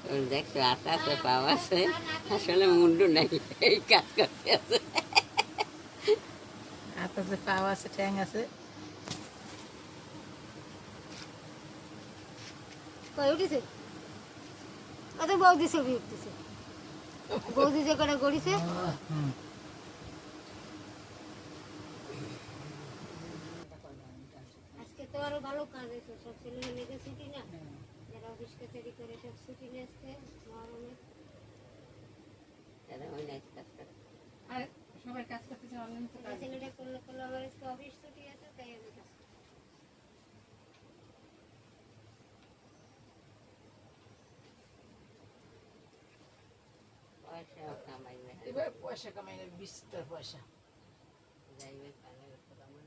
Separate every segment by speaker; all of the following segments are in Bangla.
Speaker 1: ওর দেখছো আটা আছে পাও আছে আসলে মুন্ডু নাই এই কাজ করতে আছে
Speaker 2: হাত আছে পাও আছে ঠ্যাং আছে
Speaker 3: কই উঠেছে কত বৌদি ছবি উঠতেছে বৌদি যে করে গড়িছে আজকে তো আরো ভালো কাজ হয়েছে সব ছেলে মেয়েদের ছুটি না যারা অফিস কাছারি করে সব ছুটি নিয়ে আসছে মহরমে
Speaker 1: তারা ওই নাইট কাজ করে
Speaker 2: আর সবাই কাজ করতেছে অনলাইন তো কাজ
Speaker 3: ছেলেটা করলে করলে আমার আজকে অফিস ছুটি আছে তাই আমি কাজ করি।
Speaker 1: পয়সাও কামাই না
Speaker 2: এবার পয়সা কামাই না বিস্তর পয়সা
Speaker 1: যাইবে কালে কেমন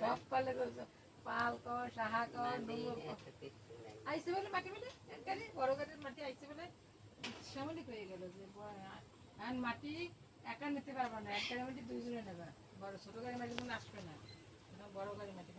Speaker 2: সব পালে করছো পাল কর সাহা কর
Speaker 1: এত কিছু নাই
Speaker 2: আইসে বলে মাটি বলে গাড়ি বড় গাড়ির মাটি আইসে বলে সামনে হয়ে গেল যে আর মাটি একা নিতে পারবো না এক গাড়ি মাটি দুইজনে নেবে বড় ছোট গাড়ি মাটি মনে আসবে না বড় গাড়ি মাটি